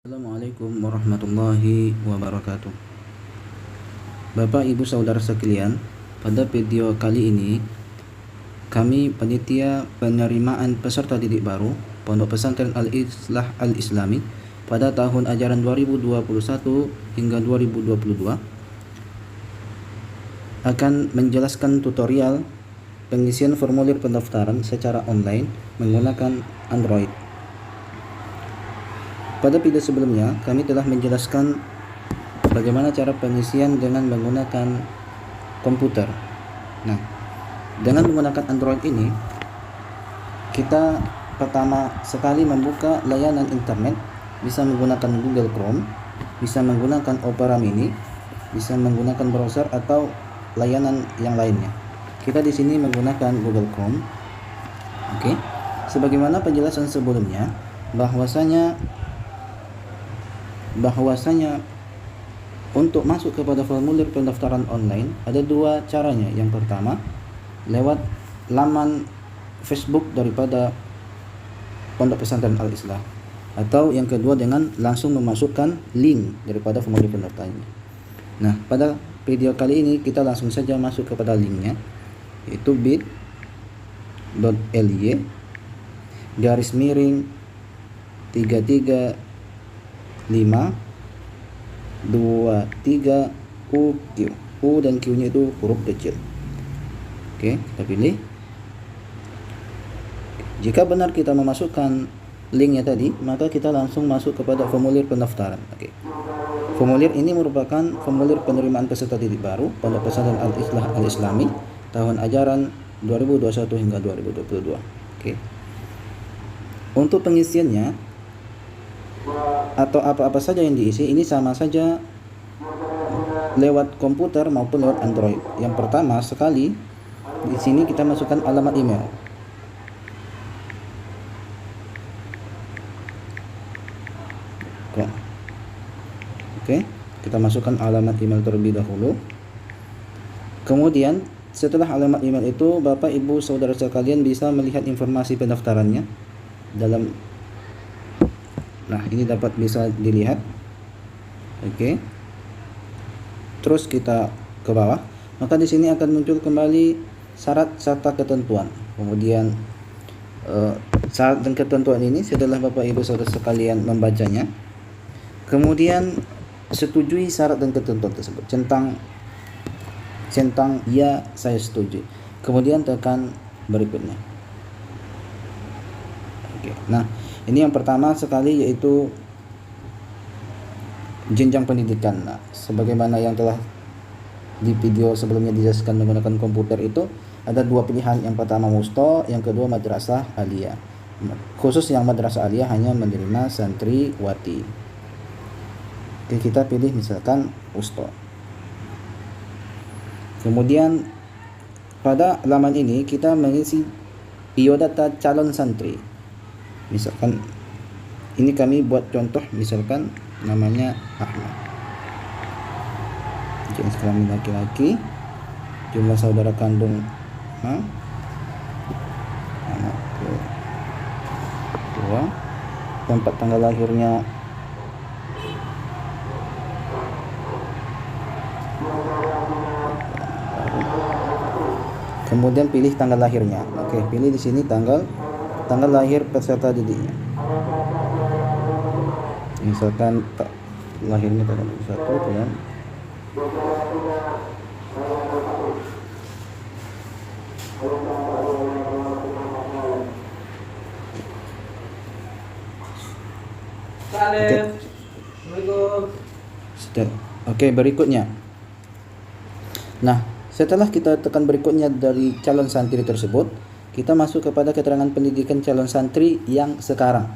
Assalamualaikum warahmatullahi wabarakatuh. Bapak Ibu Saudara sekalian, pada video kali ini kami panitia penerimaan peserta didik baru Pondok Pesantren Al-Islah Al-Islami pada tahun ajaran 2021 hingga 2022 akan menjelaskan tutorial pengisian formulir pendaftaran secara online menggunakan Android. Pada video sebelumnya, kami telah menjelaskan bagaimana cara pengisian dengan menggunakan komputer. Nah, dengan menggunakan Android ini, kita pertama sekali membuka layanan internet, bisa menggunakan Google Chrome, bisa menggunakan Opera Mini, bisa menggunakan browser atau layanan yang lainnya. Kita di sini menggunakan Google Chrome. Oke. Sebagaimana penjelasan sebelumnya, bahwasanya untuk masuk kepada formulir pendaftaran online ada dua caranya. Yang pertama, lewat laman Facebook daripada Pondok Pesantren Al-Islah, atau yang kedua dengan langsung memasukkan link daripada formulir pendaftarannya. Nah, pada video kali ini kita langsung saja masuk kepada linknya, yaitu bit.ly/33 523 UQ. U dan Q nya itu huruf kecil. Oke, kita pilih. Jika benar kita memasukkan linknya tadi, maka kita langsung masuk kepada formulir pendaftaran. Oke. Formulir ini merupakan formulir penerimaan peserta didik baru Pondok Pesantren Al-Islah Al-Islami tahun ajaran 2021 hingga 2022. Oke. Untuk pengisiannya atau apa-apa saja yang diisi ini sama saja lewat komputer maupun lewat Android. Yang pertama sekali di sini kita masukkan alamat email. Oke, kita masukkan alamat email terlebih dahulu. Kemudian setelah alamat email itu, Bapak Ibu Saudara sekalian bisa melihat informasi pendaftarannya dalam. Nah, ini dapat bisa dilihat. Oke. Terus kita ke bawah, maka di sini akan muncul kembali syarat serta ketentuan. Kemudian syarat dan ketentuan ini setelah Bapak Ibu Saudara sekalian membacanya, kemudian setujui syarat dan ketentuan tersebut. Centang ya, saya setuju. Kemudian tekan berikutnya. Oke. Nah, ini yang pertama sekali yaitu jenjang pendidikan. Nah, sebagaimana yang telah di video sebelumnya dijelaskan menggunakan komputer itu ada dua pilihan. Yang pertama Musto, yang kedua Madrasah Aliyah. Khusus yang Madrasah Aliyah hanya menerima santriwati. Oke, kita pilih misalkan Musto. Kemudian pada halaman ini kita mengisi biodata calon santri. Misalkan ini kami buat contoh, misalkan namanya Ahmad, jenis kelamin laki-laki, jumlah saudara kandung anak kedua, tempat tanggal lahirnya kemudian pilih tanggal lahirnya. Oke, pilih di sini tanggal lahir peserta didiknya. Misalkan lahirnya tanggal 1 bulan Oke, berikutnya. Nah, setelah kita tekan berikutnya dari calon santri tersebut, kita masuk kepada keterangan pendidikan calon santri yang sekarang.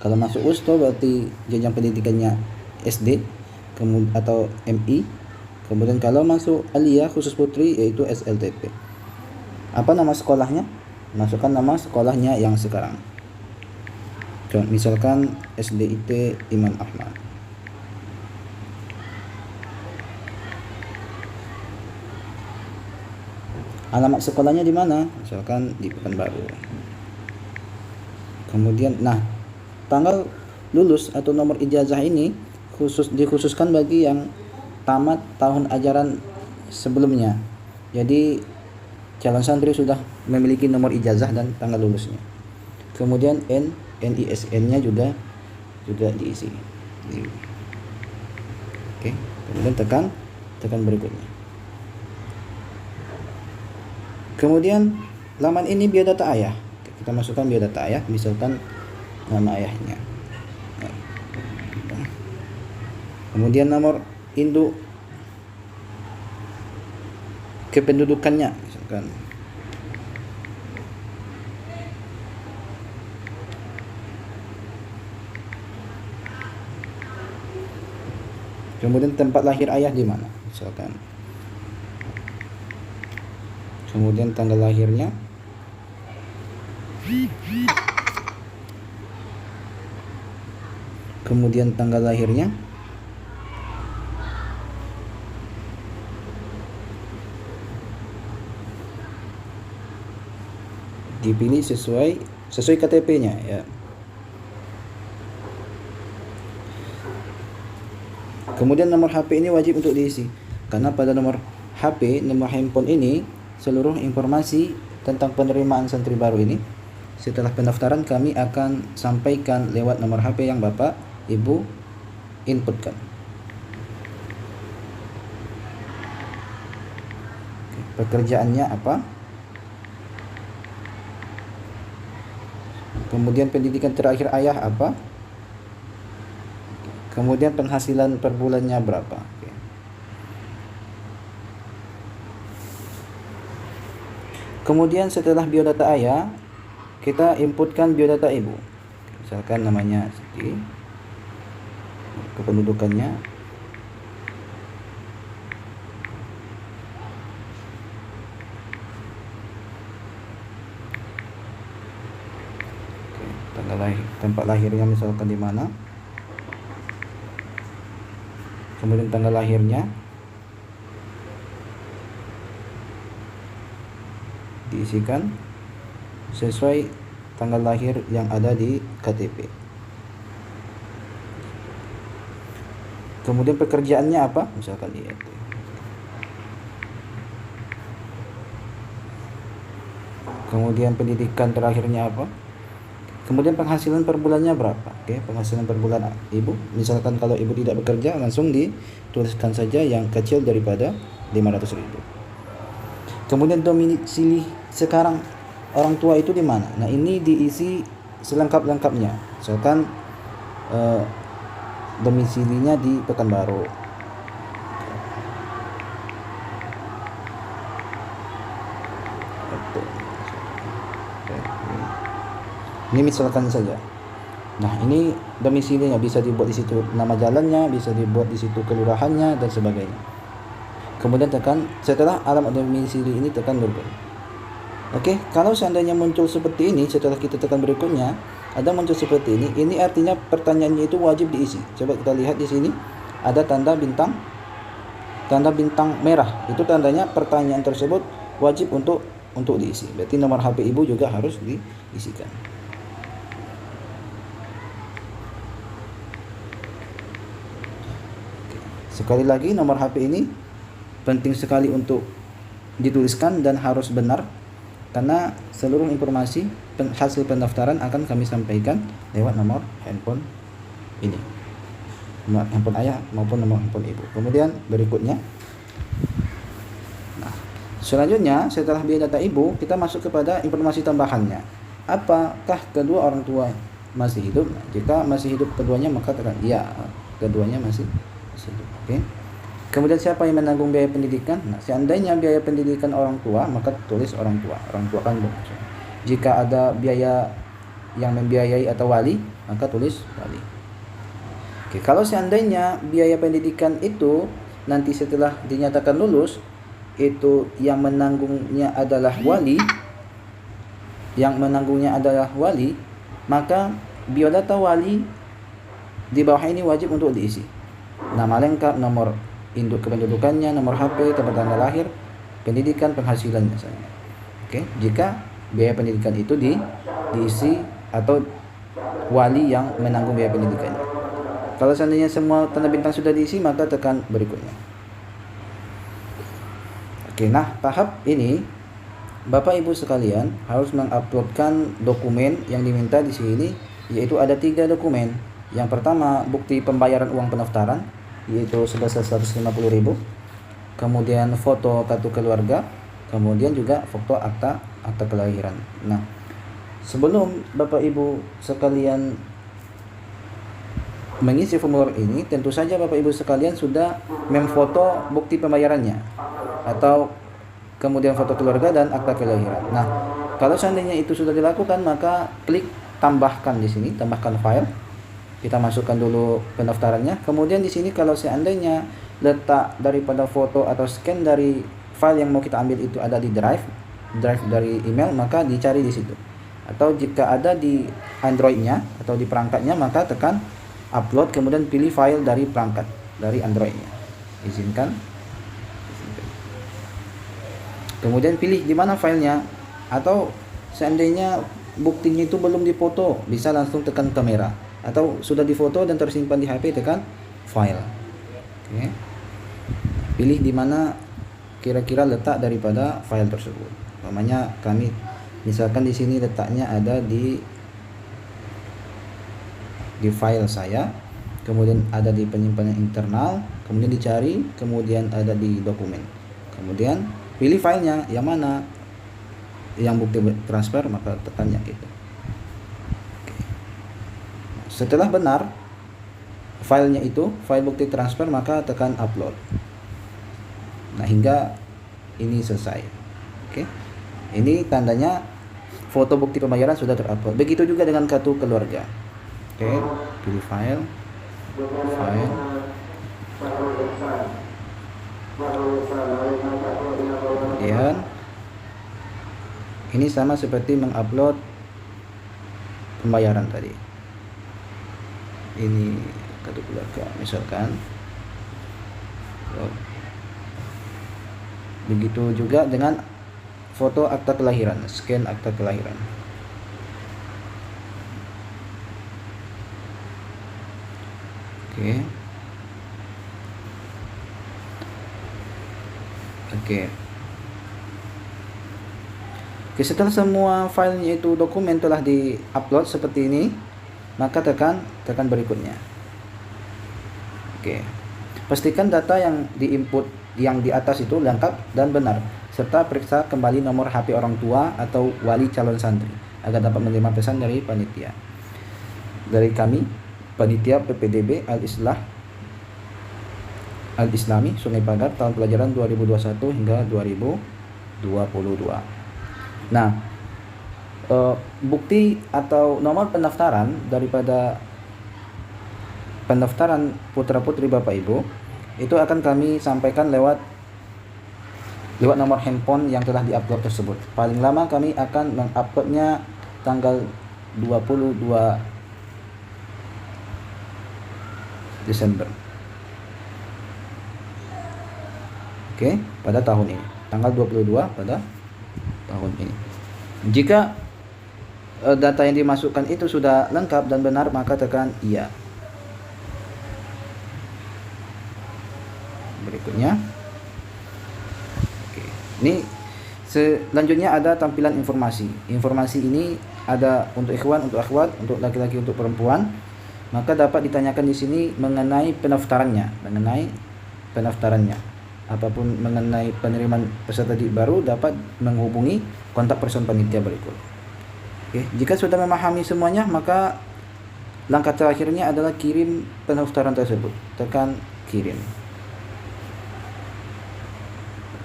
Kalau masuk USTO berarti jenjang pendidikannya SD atau MI. Kemudian kalau masuk Aliyah khusus putri yaitu SLTP. Apa nama sekolahnya? Masukkan nama sekolahnya yang sekarang. Misalkan SDIT Imam Ahmad. Alamat sekolahnya di mana? Misalkan di Pekanbaru. Kemudian, nah, tanggal lulus atau nomor ijazah ini dikhususkan bagi yang tamat tahun ajaran sebelumnya. Jadi calon santri sudah memiliki nomor ijazah dan tanggal lulusnya. Kemudian NISN-nya juga diisi. Oke, kemudian tekan berikutnya. Kemudian laman ini biodata ayah. Kita masukkan biodata ayah, misalkan nama ayahnya. Kemudian nomor induk kependudukannya, misalkan. Kemudian tempat lahir ayah di mana, misalkan. Kemudian tanggal lahirnya. Kemudian tanggal lahirnya. Dipilih sesuai KTP-nya ya. Kemudian nomor HP ini wajib untuk diisi, karena pada nomor HP, nomor handphone ini seluruh informasi tentang penerimaan santri baru ini setelah pendaftaran kami akan sampaikan lewat nomor HP yang Bapak Ibu inputkan. Pekerjaannya apa? Kemudian pendidikan terakhir ayah apa? Kemudian penghasilan per bulannya berapa? Kemudian setelah biodata ayah, kita inputkan biodata ibu. Misalkan namanya Siti, kependudukannya, tanggal lahir, tempat lahirnya misalkan di mana. Kemudian tanggal lahirnya diisikan sesuai tanggal lahir yang ada di KTP. Kemudian pekerjaannya apa? Misalkan IRT. Kemudian pendidikan terakhirnya apa? Kemudian penghasilan per bulannya berapa? Oke, penghasilan per bulan ibu. Misalkan kalau ibu tidak bekerja, langsung dituliskan saja yang kecil daripada 500.000. Kemudian domisili sekarang orang tua itu di mana? Nah, ini diisi selengkap-lengkapnya. Misalkan domisilinya di Pekanbaru. Ini misalkan saja. Nah, ini domisilinya bisa dibuat di situ nama jalannya, bisa dibuat di situ kelurahannya dan sebagainya. Kemudian tekan setelah alamat domisili ini tekan berikutnya. Oke, kalau seandainya muncul seperti ini setelah kita tekan berikutnya, ada muncul seperti ini artinya pertanyaannya itu wajib diisi. Coba kita lihat di sini ada tanda bintang merah. Itu tandanya pertanyaan tersebut wajib untuk diisi. Berarti nomor HP ibu juga harus diisikan. Sekali lagi, nomor HP ini penting sekali untuk dituliskan dan harus benar, karena seluruh informasi hasil pendaftaran akan kami sampaikan lewat nomor handphone ini, nomor handphone ayah maupun nomor handphone ibu. Kemudian berikutnya, nah, selanjutnya setelah biodata ibu, kita masuk kepada informasi tambahannya. Apakah kedua orang tua masih hidup? Nah, jika masih hidup keduanya, maka tekan iya, keduanya masih hidup. Oke. Kemudian siapa yang menanggung biaya pendidikan? Nah, seandainya biaya pendidikan orang tua, maka tulis orang tua kandung. Jika ada biaya yang membiayai atau wali, maka tulis wali. Oke, kalau seandainya biaya pendidikan itu nanti setelah dinyatakan lulus, itu yang menanggungnya adalah wali, maka biodata wali di bawah ini wajib untuk diisi. Nama lengkap, nomor induk kependudukannya, nomor HP, tempat tanggal lahir, pendidikan, penghasilan misalnya. Oke, jika biaya pendidikan itu diisi atau wali yang menanggung biaya pendidikannya. Kalau seandainya semua tanda bintang sudah diisi, maka tekan berikutnya. Oke, nah tahap ini Bapak Ibu sekalian harus menguploadkan dokumen yang diminta di sini, yaitu ada 3 dokumen. Yang pertama, bukti pembayaran uang pendaftaran, yaitu sebesar 150.000. Kemudian foto kartu keluarga, kemudian juga foto akta kelahiran. Nah, sebelum Bapak Ibu sekalian mengisi formulir ini, tentu saja Bapak Ibu sekalian sudah memfoto bukti pembayarannya atau kemudian foto keluarga dan akta kelahiran. Nah, kalau seandainya itu sudah dilakukan, maka klik tambahkan di sini, tambahkan file. Kita masukkan dulu pendaftarannya. Kemudian di sini kalau seandainya letak daripada foto atau scan dari file yang mau kita ambil itu ada di drive dari email, maka dicari di situ. Atau jika ada di Android-nya atau di perangkatnya, maka tekan upload, kemudian pilih file dari perangkat dari Android-nya. Izinkan. Kemudian pilih di mana filenya, atau seandainya buktinya itu belum difoto, bisa langsung tekan kamera, atau sudah difoto dan tersimpan di HP, tekan file. Oke. Pilih di mana kira-kira letak daripada file tersebut. Namanya kami misalkan di sini letaknya ada di file saya, kemudian ada di penyimpanan internal, kemudian dicari, kemudian ada di dokumen, kemudian pilih filenya yang mana, yang bukti transfer, maka tekannya itu. Setelah benar filenya itu, file bukti transfer, maka tekan upload. Nah, hingga ini selesai. Oke, ini tandanya foto bukti pembayaran sudah terupload. Begitu juga dengan kartu keluarga. Oke, pilih file. Kemudian ini sama seperti mengupload pembayaran tadi. Ini kartu keluarga misalkan. Begitu juga dengan foto akta kelahiran, scan akta kelahiran. Oke, setelah semua filenya itu dokumen telah di-upload seperti ini, maka tekan berikutnya. Oke. Pastikan data yang diinput yang di atas itu lengkap dan benar, serta periksa kembali nomor HP orang tua atau wali calon santri agar dapat menerima pesan dari panitia. Dari kami, panitia PPDB Al-Islami Sungai Pagar tahun pelajaran 2021 hingga 2022. Nah, bukti atau nomor pendaftaran daripada pendaftaran putra-putri Bapak Ibu itu akan kami sampaikan lewat nomor handphone yang telah diupload tersebut. Paling lama kami akan menguploadnya tanggal 22 Desember. Oke, pada tahun ini. Tanggal 22 pada tahun ini. Jika data yang dimasukkan itu sudah lengkap dan benar, maka tekan iya. Berikutnya. Oke. Ini selanjutnya ada tampilan informasi. Informasi ini ada untuk ikhwan, untuk akhwat, untuk laki-laki, untuk perempuan. Maka dapat ditanyakan di sini mengenai pendaftarannya, apapun mengenai penerimaan peserta didik baru dapat menghubungi kontak person panitia berikut. Oke, jika sudah memahami semuanya, maka langkah terakhirnya adalah kirim pendaftaran tersebut. Tekan kirim.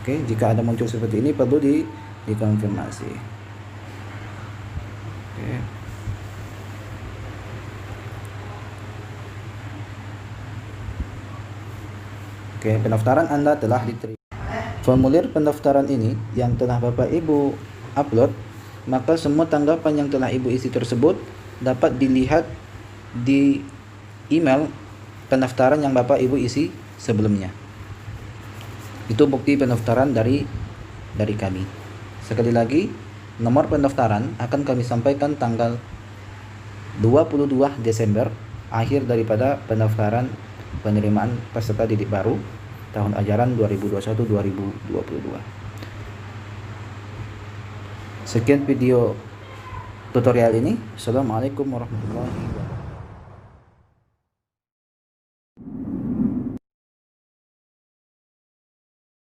Oke, jika ada muncul seperti ini perlu dikonfirmasi. Oke, pendaftaran Anda telah diterima. Formulir pendaftaran ini yang telah Bapak Ibu upload, maka semua tanggapan yang telah Ibu isi tersebut dapat dilihat di email pendaftaran yang Bapak Ibu isi sebelumnya. Itu bukti pendaftaran dari kami. Sekali lagi, nomor pendaftaran akan kami sampaikan tanggal 22 Desember akhir daripada pendaftaran penerimaan peserta didik baru tahun ajaran 2021-2022. Sekian video tutorial ini. Assalamualaikum warahmatullahi wabarakatuh.